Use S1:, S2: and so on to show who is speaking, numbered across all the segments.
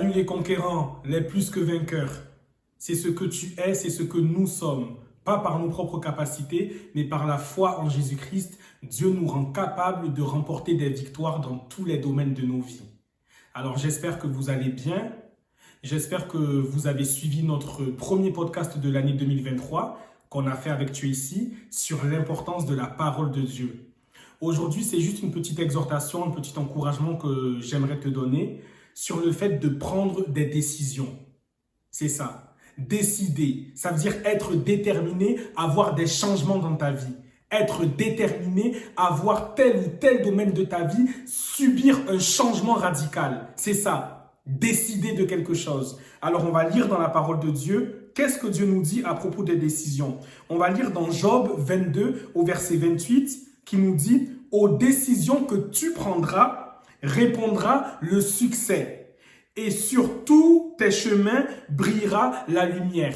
S1: Salut les conquérants, les plus que vainqueurs. C'est ce que tu es, c'est ce que nous sommes. Pas par nos propres capacités, mais par la foi en Jésus-Christ, Dieu nous rend capables de remporter des victoires dans tous les domaines de nos vies. Alors j'espère que vous allez bien. J'espère que vous avez suivi notre premier podcast de l'année 2023 qu'on a fait avec Tu es ici sur l'importance de la parole de Dieu. Aujourd'hui, c'est juste une petite exhortation, un petit encouragement que j'aimerais te donner sur le fait de prendre des décisions. C'est ça. Décider, ça veut dire être déterminé à avoir des changements dans ta vie. Être déterminé à voir tel ou tel domaine de ta vie subir un changement radical. C'est ça. Décider de quelque chose. Alors, on va lire dans la parole de Dieu. Qu'est-ce que Dieu nous dit à propos des décisions? On va lire dans Job 22 au verset 28 qui nous dit « Aux décisions que tu prendras, répondra le succès. Et sur tous tes chemins brillera la lumière. »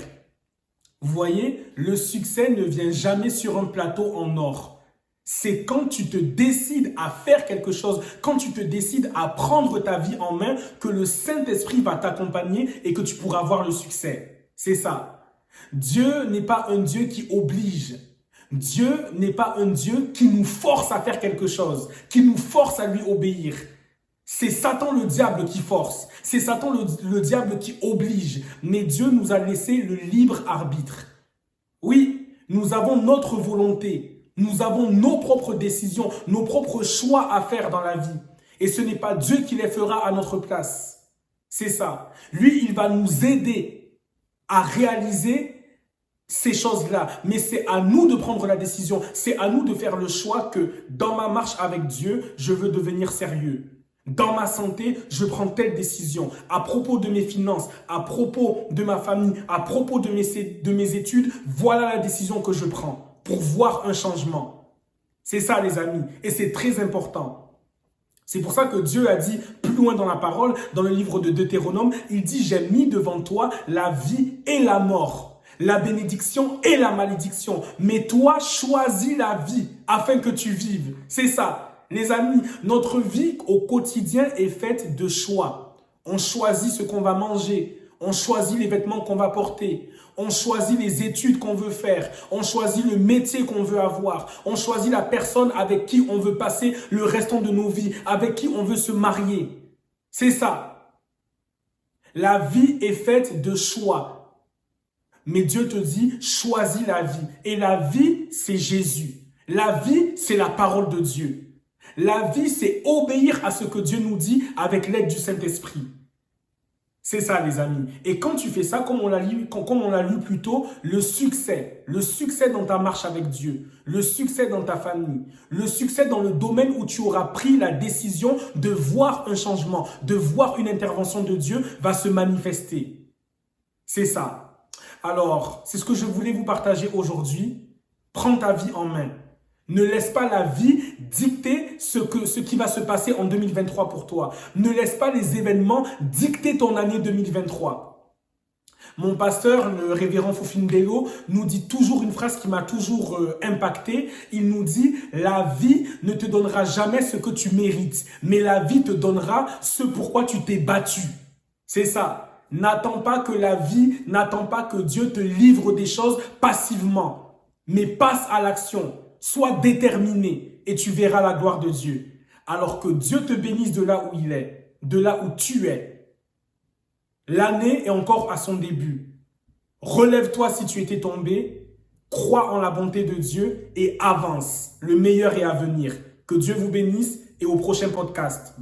S1: Vous voyez, le succès ne vient jamais sur un plateau en or. C'est quand tu te décides à faire quelque chose, quand tu te décides à prendre ta vie en main, que le Saint-Esprit va t'accompagner et que tu pourras voir le succès. C'est ça. Dieu n'est pas un Dieu qui oblige. Dieu n'est pas un Dieu qui nous force à faire quelque chose, qui nous force à lui obéir. C'est Satan le diable qui force, c'est Satan le diable qui oblige, mais Dieu nous a laissé le libre arbitre. Oui, nous avons notre volonté, nous avons nos propres décisions, nos propres choix à faire dans la vie. Et ce n'est pas Dieu qui les fera à notre place. C'est ça. Lui, il va nous aider à réaliser ces choses-là. Mais c'est à nous de prendre la décision. C'est à nous de faire le choix que dans ma marche avec Dieu, je veux devenir sérieux. Dans ma santé, je prends telle décision. À propos de mes finances, à propos de ma famille, à propos de mes études, voilà la décision que je prends pour voir un changement. C'est ça, les amis. Et c'est très important. C'est pour ça que Dieu a dit plus loin dans la parole, dans le livre de Deutéronome, il dit « J'ai mis devant toi la vie et la mort, la bénédiction et la malédiction. Mais toi, choisis la vie afin que tu vives. » C'est ça. Les amis, notre vie au quotidien est faite de choix. On choisit ce qu'on va manger. On choisit les vêtements qu'on va porter. On choisit les études qu'on veut faire. On choisit le métier qu'on veut avoir. On choisit la personne avec qui on veut passer le restant de nos vies, avec qui on veut se marier. C'est ça. La vie est faite de choix. Mais Dieu te dit, choisis la vie. Et la vie, c'est Jésus. La vie, c'est la parole de Dieu. La vie, c'est obéir à ce que Dieu nous dit avec l'aide du Saint-Esprit. C'est ça, les amis. Et quand tu fais ça, comme on l'a lu plus tôt, le succès dans ta marche avec Dieu, le succès dans ta famille, le succès dans le domaine où tu auras pris la décision de voir un changement, de voir une intervention de Dieu va se manifester. C'est ça. Alors, c'est ce que je voulais vous partager aujourd'hui. Prends ta vie en main. Ne laisse pas la vie dicter ce qui va se passer en 2023 pour toi. Ne laisse pas les événements dicter ton année 2023. Mon pasteur, le révérend Fufindelo, nous dit toujours une phrase qui m'a toujours impacté. Il nous dit « La vie ne te donnera jamais ce que tu mérites, mais la vie te donnera ce pourquoi tu t'es battu. » C'est ça. N'attends pas que Dieu te livre des choses passivement, mais passe à l'action. Sois déterminé et tu verras la gloire de Dieu. Alors que Dieu te bénisse de là où il est, de là où tu es. L'année est encore à son début. Relève-toi si tu étais tombé, crois en la bonté de Dieu et avance. Le meilleur est à venir. Que Dieu vous bénisse et au prochain podcast.